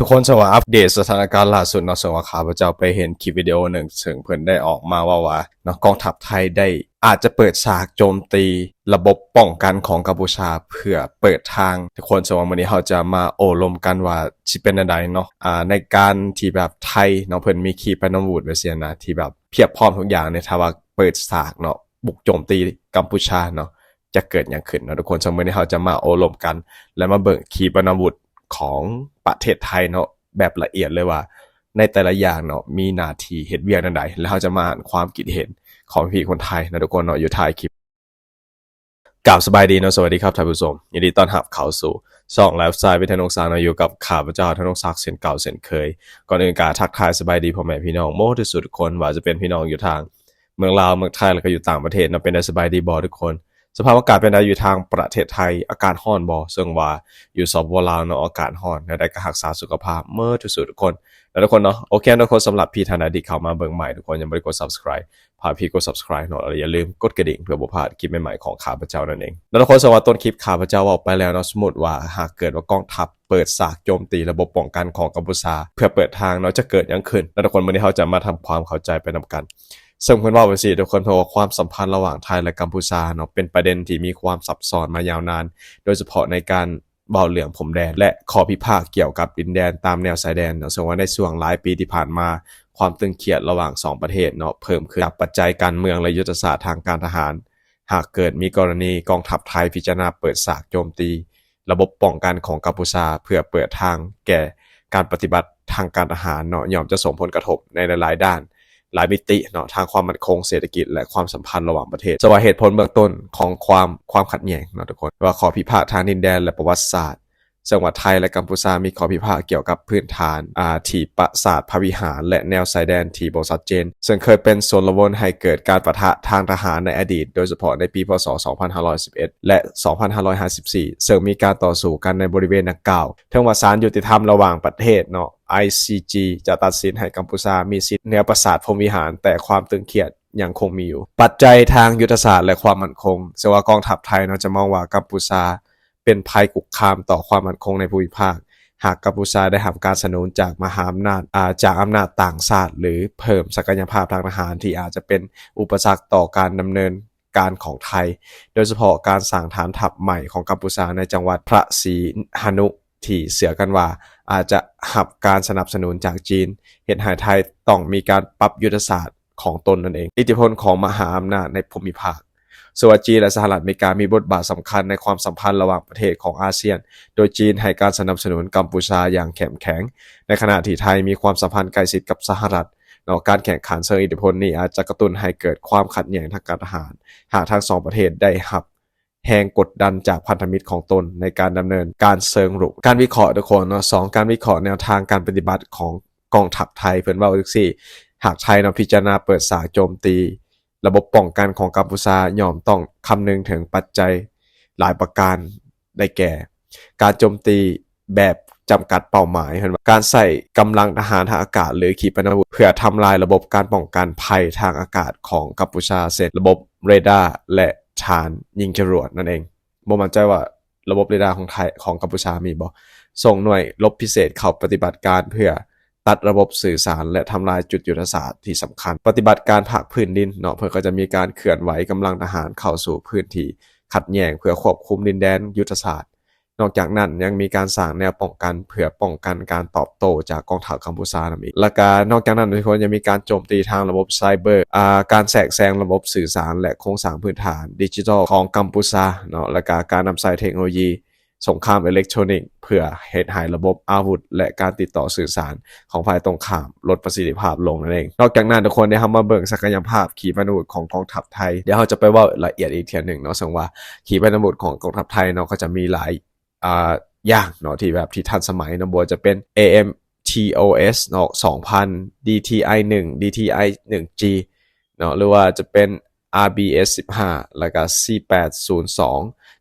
ทุกคนสวัสดีอัปเดตสถานการณ์ล่าสุดเนาะซึ่งว่าข้าพเจ้าไปเห็นคลิปวิดีโอหนึ่งซึ่งเพิ่นได้ออกมาว่าเนาะกองทัพไทยได้อาจจะเปิดฉากโจมตีระบบป้องกันของกัมพูชาเพื่อเปิดทางทุกคนสำหรับวันนี้เราจะมาโอ้ลมกันว่าสิเป็นจังไดเนาะในการที่แบบไทยเนาะเพิ่นมีขีปนาวุธไว้เสียนะที่แบบเพียบพร้อมทุกอย่างเนี่ยถ้าว่าเปิดฉากเนาะบุกโจมตีกัมพูชาเนาะจะเกิดหยังขึ้นเนาะทุกคนสำหรับวันนี้เราจะมาโอ้ลมกันและมาเบิ่งขีปนาวุธของประเทศไทยเนาะแบบละเอียดเลยว่าในแต่ละอย่างเนาะมีหน้าที่เฮ็ดเวียกจังไดแล้วเราจะมาอ่านความคิดเห็นของพี่คนไทยนะทุกคนเนาะอยู่ท้ายคลิปกล่าวสบายดีเนาะสวัสดีครับท่านผู้ชมยินดีต้อนรับเข้าสู่ช่องไลฟ์สไตล์วิทยานงศาเนาะอยู่กับข้าพเจ้าธนงศักดิ์เช่นเก่าเช่นเคยก่อนอื่นก็ทักทายสบายดีพ่อแม่พี่น้องโมที่สุดทุกคนว่าจะเป็นพี่น้องอยู่ทางเมืองลาวเมืองไทยแล้วก็อยู่ต่างประเทศเนาะเป็นได้สบายดีบ่ทุกคนสภาพอากาศเป็นได้อยู่ทางประเทศไทยอากาศร้อนบ่ซึ่งว่าอยู่สปปลาวเนาะอากาศร้อนและได้ก็รักษาสุขภาพเมื่อที่สุดทุกคนแล้วทุกคนเนาะโอเคทุกคนสำหรับพี่ท่านใดที่เข้ามาเบิ่งใหม่ทุกคนยังบ่ได้กด Subscribe พาพี่กด Subscribe เนาะแล้วอย่าลืมกดกระดิ่งเพื่อบ่พลาดคลิปใหม่ๆของข้าพเจ้านั่นเองแล้วทุกคนสวัสดีต้นคลิปข้าพเจ้าออกไปแล้วเนาะสมมุติว่าหากเกิดว่ากองทัพเปิดฉากโจมตีระบบป้องกันของกัมพูชาเพื่อเปิดทางเนาะจะเกิดหยังขึ้นแล้วทุกคนวันนี้เราจะมาทำความเข้าใจไปนำกันซึ่งเพิ่นว่าไว้สิทุกคนเพราะว่าความสัมพันธ์ระหว่างไทยและกัมพูชาเนาะเป็นประเด็นที่มีความซับซ้อนมายาวนานโดยเฉพาะในการเว้าเรื่องพรมแดนและข้อพิพาทเกี่ยวกับดินแดนตามแนวชายแดนเนาะซึ่งว่าในช่วงหลายปีที่ผ่านมาความตึงเครียดระหว่าง2ประเทศเนาะเพิ่มขึ้นจากปัจจัยการเมืองและยุทธศาสตร์ทางการทหารหากเกิดมีกรณีกองทัพไทยพิจารณาเปิดฉากโจมตีระบบป้องกันของกัมพูชาเพื่อเปิดทางแก่การปฏิบัติทางการทหารเนาะย่อมจะส่งผลกระทบในหลายๆด้านหลายมิติเนาะทางความมั่นคงเศรษฐกิจและความสัมพันธ์ระหว่างประเทศสว่าเหตุผลเบื้องต้นของความขัดแย้งเนาะทุกคนว่าข้อพิพาททางดินแดนและประวัติศาสตร์จังหวัดไทยและกัมพูชามีข้อพิพาทเกี่ยวกับพื้นฐานที่ปราสาทพระวิหารและแนวชายแดนที่บ่ชัดเจนซึ่งเคยเป็นส่วนวนให้เกิดการปะทะทางทหารในอดีตโดยเฉพาะในปีพศ2511และ2554ซึ่งมีการต่อสู้กันในบริเวณดังกล่าวทั้งว่าศาลยุติธรรมระหว่างประเทศเนาะ ICJ จะตัดสินให้กัมพูชามีสิทธิ์เหนือปราสาทพรหมวิหารแต่ความตึงเครียดยังคงมีอยู่ปัจจัยทางยุทธศาสตร์และความมั่นคงซึ่งว่ากองทัพไทยเนาะจะมองว่ากัมพูชาเป็นภัยคุกคามต่อความมั่นคงในภูมิภาคหากกัมพูชาได้รับการสนับสนุนจากมหาอำนาจจากอำนาจต่างชาติหรือเพิ่มศักยภาพทางทหารที่อาจจะเป็นอุปสรรคต่อการดำเนินการของไทยโดยเฉพาะการสร้างฐานทัพใหม่ของกัมพูชาในจังหวัดพระศรีหนุที่เสือกันว่าอาจจะหับการสนับสนุนจากจีนเฮ็ดให้ไทยต้องมีการปรับยุทธศาสตร์ของตนนั่นเองอิทธิพลของมหาอำนาจในภูมิภาคส่วนจีนและสหรัฐอเมริกามีบทบาทสำคัญในความสัมพันธ์ระหว่างประเทศของอาเซียนโดยจีนให้การสนับสนุนกัมพูชาอย่างเข้มแข็งในขณะที่ไทยมีความสัมพันธ์ใกล้ชิดกับสหรัฐการแข่งขันเชิงอิทธิพลนี้อาจจะกระตุ้นให้เกิดความขัดแย้งทางการทหารหากทั้งสองประเทศได้รับแรงกดดันจากพันธมิตรของตนในการดำเนินการเชิงรุกการวิเคราะห์ทุกคน2การวิเคราะห์แนวทางการปฏิบัติของกองทัพไทยเพิ่นว่าจังซี่หากไทยพิจารณาเปิดฉากโจมตีระบบป้องกันของกัมพูชาย่อมต้องคำนึงถึงปัจจัยหลายประการได้แก่การโจมตีแบบจำกัดเป้าหมายการใส่กำลังทหารทางอากาศหรือขีปนาวุธเพื่อทำลายระบบการป้องกันภัยทางอากาศของกัมพูชาเช่นระบบเรดาร์และฐานยิงจรวดนั่นเองบ่มั่นใจว่าระบบเรดาร์ของไทยของกัมพูชามีบ่ส่งหน่วยรบพิเศษเข้าปฏิบัติการเพื่อตัดระบบสื่อสารและทำลายจุดยุทธศาสตร์ที่สำคัญปฏิบัติการภาคพื้นดินเนาะเพื่อก็จะมีการเคลื่อนไหวกำลังทหารเข้าสู่พื้นที่ขัดแย้งเพื่อควบคุมดินแดนยุทธศาสตร์นอกจากนั้นยังมีการสร้างแนวป้องกันเพื่อป้องกันการตอบโต้จากกองทัพกัมพูชานำอีกและการนอกจากนั้นทุกคนยังมีการโจมตีทางระบบไซเบอร์การแทรกแซงระบบสื่อสารและโครงสร้างพื้นฐานดิจิทัลของกัมพูชาเนาะและการนำใช้เทคโนโลยีสงครามอิเล็กทรอนิกส์เพื่อเฮ็ดให้ระบบอาวุธและการติดต่อสื่อสารของฝ่ายตรงข้ามลดประสิทธิภาพลงนั่นเองนอกจากนั้นทุกคนได้มาเบิ่งศักยภาพขีปนาวุธของกองทัพไทยเดี๋ยวเราจะไปเว้าละเอียดอีกเทีนึงเนาะซึ่งว่าขีปนาวุธของกองทัพไทยเนาะก็จะมีหลายอย่างเนาะที่แบบที่ทันสมัยเนาะบ่ว่าจะเป็น AMTOS เนาะ2000 DTI 1 DTI 1G เนาะหรือว่าจะเป็น RBS 15แล้วก็ C802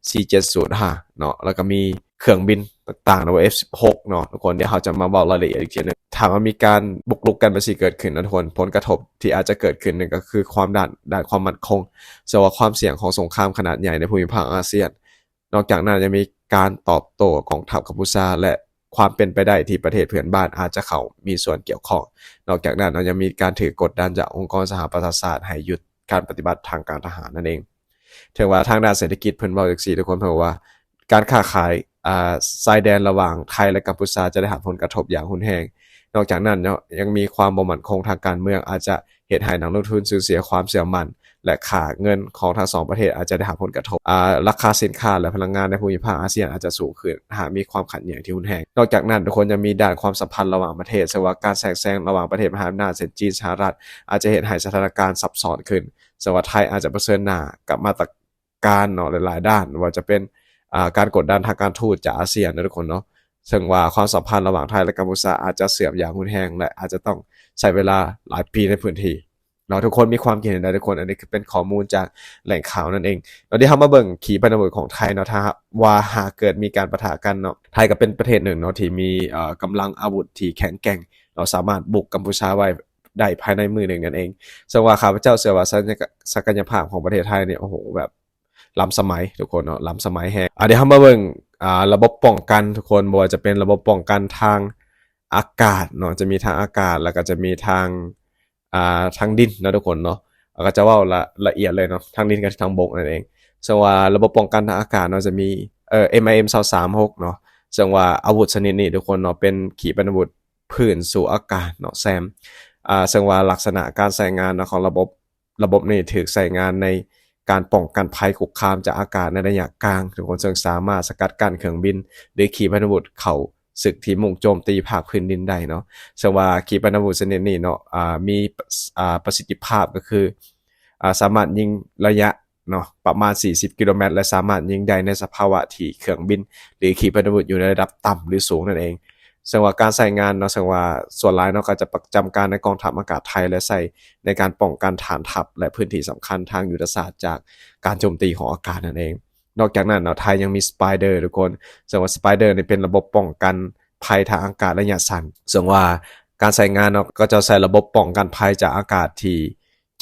C705 เนาะแล้วก็มีเครื่องบินต่างๆเนาะ F16 เนาะทุกคนเดี๋ยวเราจะมาบอกรายละเอียดอีกทีนึงถามว่ามีการบุกรุกกันไปสิเกิดขึ้นนะทุกคนผลกระทบที่อาจจะเกิดขึ้นนึงก็คือความด้านความมั่นคงส่วนว่าความเสี่ยงของสงครามขนาดใหญ่ในภูมิภาคอาเซียนนอกจากนั้นยังมีการตอบโต้ของทัพกัมพูชาและ ความเป็นไปได้ที่ประเทศเพื่อนบ้านอาจจะเข้ามีส่วนเกี่ยวข้องนอกจากนั้นเรายังมีการถือกดดันจากองค์กรสหประชาชาติให้หยุดการปฏิบัติทางการทหารนั่นเองถึงว่าทางด้านเศรษฐกิจเพิ่นเว้าจังซี่ทุกคนเพิ่นว่าการค้าขายชายแดนระหว่างไทยและกัมพูชาจะได้รับผลกระทบอย่างรุนแรงนอกจากนั้นเนาะยังมีความบ่มั่นคงทางการเมืองอาจจะเฮ็ดให้นักลงทุนสูญเสียความเชื่อมั่นและค่าเงินของทั้ง2ประเทศอาจจะได้รับผลกระทบราคาสินค้าและพลังงานในภูมิภาคอาเซียนอาจจะสูงขึ้นหากมีความขัดแย้งที่รุนแรงนอกจากนั้นทุกคนยังมีด้านความสัมพันธ์ระหว่างประเทศซึ่งว่าการแทรกแซงระหว่างประเทศมหาอำนาจเช่นจีนสหรัฐอาจจะเฮ็ดให้สถานการณ์ซับซ้อนขึ้นซึ่งว่าไทยอาจจะเผชิญหน้ากับมาตรการเนาะหลายๆด้านว่าจะเป็นการกดดันทางการทูตจากอาเซียนนะทุกคนเนาะซึ่งว่าความสัมพันธ์ระหว่างไทยและกัมพูชาอาจจะเสื่อมอย่างรุนแรงและอาจจะต้องใช้เวลาหลายปีในพื้นที่เราทุกคนมีความคิดเห็นใดทุกคนอันนี้คือเป็นข้อมูลจากแหล่งข่าวนั่นเองเราได้ทำมาเบิ่งขีปนาวุธของไทยเนาะถ้าว่าหากเกิดมีการปะทะกันเนาะไทยก็เป็นประเทศหนึ่งเนาะที่มีกำลังอาวุธที่แข็งแกร่งเราสามารถบุกกัมพูชาไว้ได้ภายในมือหนึ่งนั่นเองซึ่งว่าข้าพเจ้าเชื่อว่าศักยภาพของประเทศไทยเนี่ยโอ้โหแบบล้ำสมัยทุกคนเนาะล้ำสมัยแฮงเดี๋ยวทำมาเบิ่งระบบป้องกันทุกคนบ่ว่าจะเป็นระบบป้องกันทางอากาศเนาะจะมีทางอากาศแล้วก็จะมีทางดินนะทุกคนเนาะก็จะว่าละเอียดเลยเนาะทางดินกับทางบกนั่นเองซึ่งว่าระบบป้องกันทางอากาศเนาะจะมีMIM-236เนาะซึ่งว่าอาวุธชนิดนี้ทุกคนเนาะเป็นขีปนาวุธพื้นสู่อากาศเนาะแซมซึ่งว่าลักษณะการใช้งานเนาะของระบบนี้ถูกใช้งานในการป้องกันภัยคุกคามจากอากาศในระยะกลางทุกคนซึ่งสามารถสกัดกั้นเครื่องบินหรือขีปนาวุธเข้าศึกที่มุ่งโจมตีภาคพื้นดินได้เนาะซึ่งว่าขีปนาวุธชนิดนี้เนาะมีประสิทธิภาพก็คือสามารถยิงระยะเนาะประมาณ40กิโลเมตรและสามารถยิงได้ในสภาวะที่เครื่องบินหรือขีปนาวุธอยู่ในระดับต่ำหรือสูงนั่นเองซึ่งว่าการใช้งานเนาะซึ่งว่าส่วนหลายเนาะก็จะประจำการในกองทัพอากาศไทยและใช้ในการป้องกันฐานทัพและพื้นที่สำคัญทางยุทธศาสตร์จากการโจมตีของอากาศนั่นเองนอกจากนั้นเนาะไทยยังมี Spider ทุกคนซึ่งว่า Spider นี่เป็นระบบป้องกันภัยทางอากาศระยะสั้นซึ่งว่าการใช้งานเนาะก็จะใช้ระบบป้องกันภัยจากอากาศที่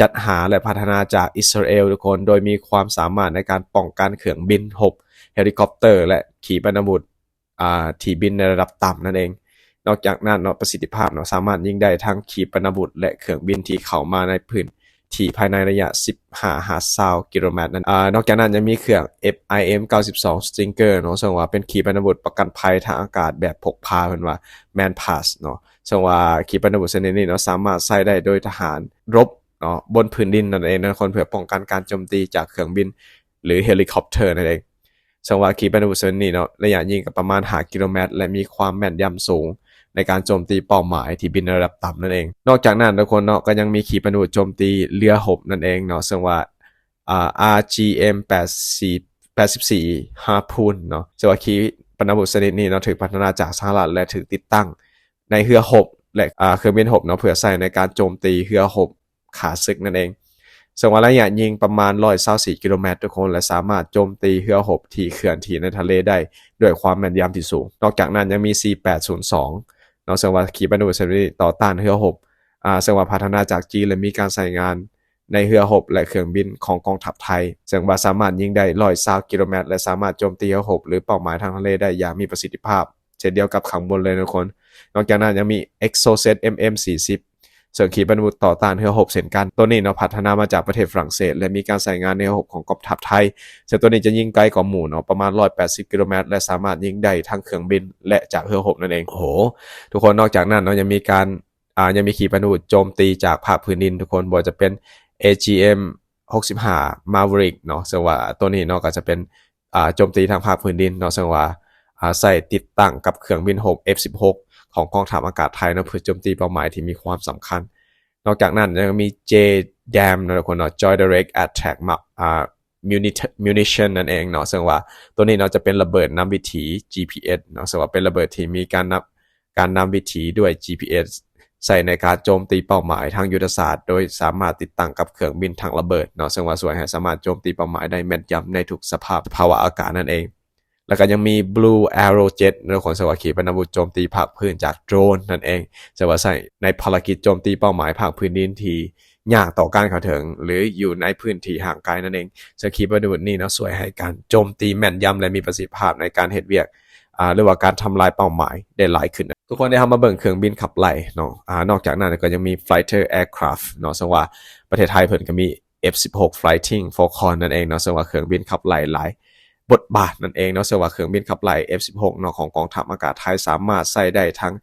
จัดหาและพัฒนาจากอิสราเอลทุกคนโดยมีความสามารถในการป้องกันเครื่องบินรบเฮลิคอปเตอร์และขีปนาวุธที่บินในระดับต่ำนั่นเองนอกจากนั้นเนาะประสิทธิภาพเนาะสามารถยิงได้ทั้งขีปนาวุธและเครื่องบินที่เข้ามาในพื้นที่ภายในระยะ15-20กิโลเมตรนั้นนอกจากนั้นยังมีเครื่อง FIM-92 Stinger เนาะซึ่งว่าเป็นขีปนาวุธประกันภัยทางอากาศแบบพกพาเพิ่นว่า Man Pass เนาะซึ่งว่าขีปนาวุธชนิดนี้เนาะสามารถใช้ได้โดยทหารรบเนาะบนพื้นดินนั่นเองนะคนเพื่อป้องกันการโจมตีจากเครื่องบินหรือเฮลิคอปเตอร์นั่นเองซึ่งว่าขีปนาวุธชนิดนี้เนาะระยะยิงก็ประมาณ5กิโลเมตรและมีความแม่นยำสูงในการโจมตีเป้าหมายที่บินในระดับต่ำนั่นเองนอกจากนั้นทุกคนเนาะก็ยังมีขีปนาวุธโจมตีเรือรบนั่นเองเนาะซึ่งว่าRGM-84 Harpoon เนาะซึ่งว่าขีปนาวุธชนิดนี้เนาะถูกพัฒนาจากสหรัฐและถูกติดตั้งในเรือรบและเครื่องบินรบเนาะเพื่อใช้ในการโจมตีเรือรบขาศึกนั่นเองซึ่งว่าระยะยิงประมาณ124กิโลเมตรทุกคนและสามารถโจมตีเรือรบที่เคลื่อนที่ในทะเลได้ด้วยความแม่นยำที่สูงนอกจากนั้นยังมี C802เนาะซึ่งว่าขีปนาวุธชนิดนี้ต่อต้านเรือรบซึ่งว่าพัฒนาจากจีนและมีการใช้งานในเรือรบและเครื่องบินของกองทัพไทยซึ่งว่าสามารถยิงได้120กิโลเมตรและสามารถโจมตีเรือรบหรือเป้าหมายทางทะเลได้อย่างมีประสิทธิภาพเช่นเดียวกับข้างบนเลยทุกคนนอกจากนั้นยังมี Exocet MM40ซึ่งขีปนาวุธต่อต้านเรือรบเช่นกันตัวนี้เนาะพัฒนามาจากประเทศฝรั่งเศสและมีการใช้งานในเรือรบของกองทัพไทยซึ่งตัวนี้จะยิงไกลกว่าหมู่เนาะประมาณ180กิโลเมตรและสามารถยิงได้ทั้งเครื่องบินและจากเรือรบนั่นเองโอ้โหทุกคนนอกจากนั้นเนาะยังมีการยังมีขีปนาวุธโจมตีจากภาคพื้นดินทุกคนบ่ว่าจะเป็น AGM-65 Maverick เนาะซึ่งว่าตัวนี้เนาะก็จะเป็นโจมตีทางภาคพื้นดินเนาะซึ่งว่าใส่ติดตั้งกับเครื่องบินรบ F16ของกองทัพอากาศไทยเนาะเพื่อโจมตีเป้าหมายที่มีความสำคัญนอกจากนั้นยังมี JDAM นะทุกคนเนาะ Joint Direct Attack Munition นั่นเองเนาะซึ่งว่าตัวนี้เนาะจะเป็นระเบิดนำวิถี GPS เนาะซึ่งว่าเป็นระเบิดที่มีการนำวิถีด้วย GPS ใส่ในการโจมตีเป้าหมายทางยุทธศาสตร์โดยสามารถติดตั้งกับเครื่องบินทางระเบิดเนาะซึ่งว่าช่วยให้สามารถโจมตีเป้าหมายได้แม่นยำในทุกสภาวะอากาศนั่นเองแล้วก็ยังมี Blue Arrow Jet ในของสวัสดิ์ขีปนาวุธโจมตีภาคพื้นจากโดรนนั่นเองจะว่าใช้ในภารกิจโจมตีเป้าหมายภาคพื้นดินที่ยากต่อการเข้าถึงหรืออยู่ในพื้นที่ห่างไกลนั่นเองจะขีปนาวุธนี้เนาะช่วยให้การโจมตีแม่นยำและมีประสิทธิภาพในการเฮ็ดเวียก หรือว่าการทำลายเป้าหมายได้หลายขึ้นนะทุกคนได้ทำมาเบิ่งเครื่องบินขับไล่เนาะนอกจากนั้นก็ยังมี fighter aircraft เนาะซึ่งว่าประเทศไทยเพิ่นก็มี F16 Fighting Falcon นั่นเองเนาะซึ่งว่าเครื่องบินขับไล่หลายบทบาทนั่นเองเนาะซึ่งว่าเครื่องบินขับไล่ F16 เนาะของกองทัพอากาศไทยสามารถใช้ได้ทั้ง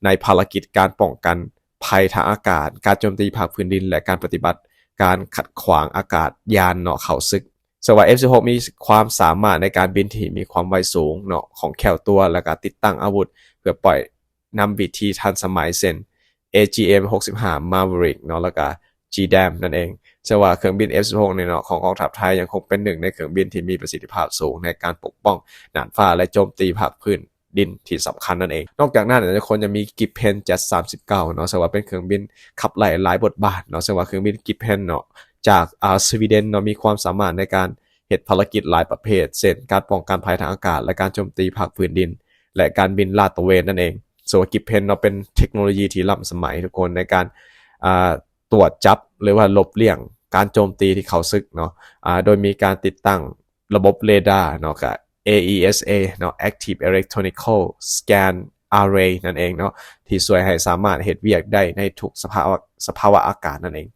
ในภารกิจการป้องกันภัยทางอากาศการโจมตีภาคพื้นดินและการปฏิบัติการขัดขวางอากาศยานเนาะเข้าศึกส่วนว่า F16 มีความสามารถในการบินที่มีความไวสูงเนาะของแคลตัวและการติดตั้งอาวุธเพื่อปล่อยนำวิธีทันสมัยเช่น AGM-65 Maverick เนาะแล้วก็ GDAM นั่นเองส่วนว่าเครื่องบิน F16 เนี่ยเนาะของกองทัพไทยยังคงเป็นหนึ่งในเครื่องบินที่มีประสิทธิภาพสูงในการปกป้องน่านฟ้าและโจมตีภาคพื้นดินที่สำคัญนั่นเองนอกจากนั้นทุกคนจะมีกิฟเพน739เนาะซึ่งว่าเป็นเครื่องบินขับไล่หลายบทบาทเนาะซึ่งว่าเครื่องบินกิฟเพนเนาะจากสวีเดนเนาะมีความสามารถในการเหตุภารกิจหลายประเภทเช่นการป้องกันภัยทางอากาศและการโจมตีภาคพื้นดินและการบินลาดตระเวนนั่นเองส่วนกิฟเพนเนาะเป็นเทคโนโลยีที่ล้ำสมัยทุกคนในการตรวจจับหรือว่าลบเลี่ยงการโจมตีที่เข้าศึกเนาะโดยมีการติดตั้งระบบเรดาร์เนาะกับ AESA เนาะ Active Electronical Scan Array นั่นเองเนาะที่ช่วยให้สามารถเฮ็ดเวียกได้ในทุกสภาวะอากาศนั่นเอง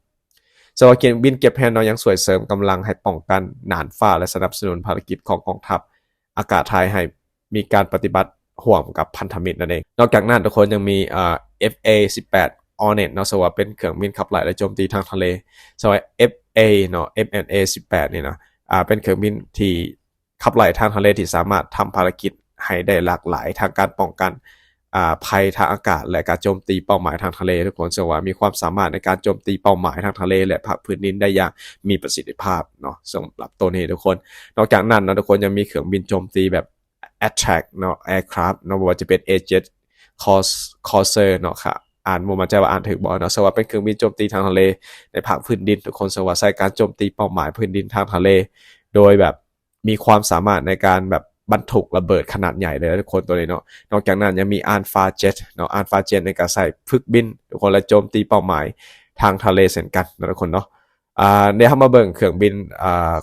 สำหรับบินเก็บแผ่นเนาะยังช่วยเสริมกำลังให้ป้องกันน่านฟ้าและสนับสนุนภารกิจของกองทัพอากาศไทยให้มีการปฏิบัติร่วมกับพันธมิตรนั่นเองนอกจากนั้นทุกคนยังมีFA-18 Hornet เนาะซึ่งว่าเป็นเครื่องบินขับไล่และโจมตีทางทะเลส่วน FA เนาะ FNA-18 นี่เนาะเป็นเครื่องบินที่ขับไล่ทางทะเลที่สามารถทำภารกิจให้ได้หลากหลายทางการป้องกันภัยทางอากาศและการโจมตีเป้าหมายทางทะเลทุกคนซึ่งว่ามีความสามารถในการโจมตีเป้าหมายทางทะเลและภาคพื้นดินได้อย่างมีประสิทธิภาพเนาะสำหรับตัวนี้ทุกคนนอกจากนั้นนะทุกคนยังมีเครื่องบินโจมตีแบบ attack เนาะ aircraft เนาะว่าจะเป็น A-Jet Corsair เนาะค่ะบ่มั่นใจว่าอ่านถูกบ่เนาะซึ่งว่าเป็นเครื่องบินโจมตีทางทะเลในภาคพื้นดินทุกคนซึ่งว่าใช้การโจมตีเป้าหมายพื้นดินทางทะเลโดยแบบมีความสามารถในการแบบบรรทุกระเบิดขนาดใหญ่เลยทุกคนตัวนี้เนาะนอกจากนั้นยังมีAlpha JetเนาะAlpha Jetในการใส่ฝึกบินทุกคนและโจมตีเป้าหมายทางทะเลเช่นกันนะทุกคนเนาะเดี๋ยวมาเบิ่งเครื่องบิน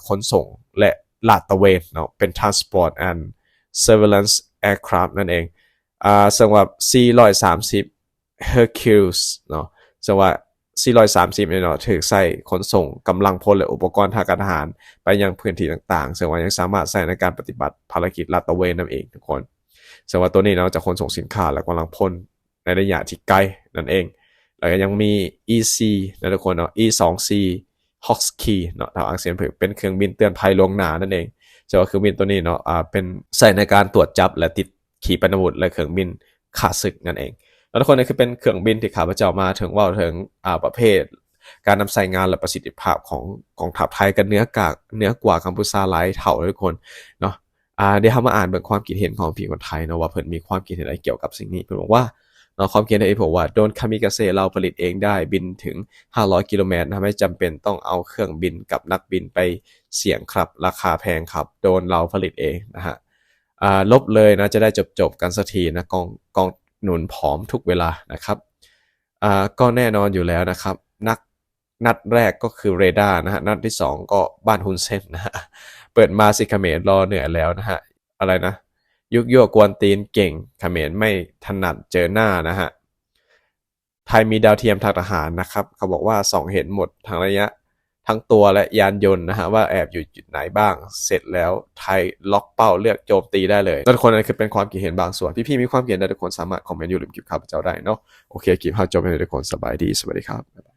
ขนส่งและลาดตระเวนเนาะเป็น Transport and Surveillance Aircraft นั่นเองซึ่งว่า430 Hercules เนาะซึ่งว่า430เนี่ยเนาะถือใส่ขนส่งกำลังพลและอุปกรณ์ทางการทหารไปยังพื้นที่ต่างๆซึ่งว่ายังสามารถใช้ในการปฏิบัติภารกิจลาดตระเวนนั่นเองทุกคนซึ่งว่าตัวนี้เนาะจะขนส่งสินค้าและกำลังพลในระยะที่ไกลนั่นเองแล้วก็ยังมี EC นะทุกคนเนาะ E2C Hawksky เนาะทางอักเสียงเป็นเครื่องบินเตือนภัยล่วงหน้านั่นเองซึ่งว่าเครื่องบินตัวนี้เนาะเป็นใช้ในการตรวจจับและติดขีปนาวุธและเครื่องบินฆ่าศึกนั่นเองแล้วทุกคนนี่คือเป็นเครื่องบินที่ข้าพเจ้ามาถึงว่าถึงประเภทการนำใช้งานและประสิทธิภาพของกองทัพไทยกันเนื้อกว่ากัมพูชาหลายเท่าทุกคนเนาะเดี๋ยวเรามาอ่านเบิ่งความคิดเห็นของพี่คนไทยเนาะว่าเพิ่นมีความคิดเห็นอะไรเกี่ยวกับสิ่งนี้เพิ่นบอกว่าเนาะความคิดเห็นบอกว่าโดนคามิกาเซ่เราผลิตเองได้บินถึง500กิโลเมตรทำให้จำเป็นต้องเอาเครื่องบินกับนักบินไปเสี่ยงครับราคาแพงครับโดนเราผลิตเองนะฮะลบเลยนะจะได้จบกันสักทีนะกองหนุนผอมทุกเวลานะครับก็แน่นอนอยู่แล้วนะครับนัดแรกก็คือเรดาร์นะฮะนัดที่2ก็บ้านฮุนเซนนะฮะเปิดมาสิเขมรรอเหนื่อยแล้วนะฮะอะไรนะยุกยั่วกวนตีนเก่งเขมรไม่ถนัดเจอหน้านะฮะไทยมีดาวเทียมทางทหารนะครับเขาบอกว่าส่องเห็นหมดทั้งระยะทั้งตัวและยานยนต์นะฮะว่าแอบอยู่จุดไหนบ้างเสร็จแล้วไทยล็อกเป้าเลือกโจมตีได้เลยทุกคนนั้นคือเป็นความคิดเห็นบางส่วนพี่ๆมีความคิดเห็นใดทุกคนสามารถคอมเมนต์อยู่หรือพิมพ์ข่าวเจ้าได้เนาะโอเคคลิปข่าวจบไปเลยทุกคนสบายดีสวัสดีครับ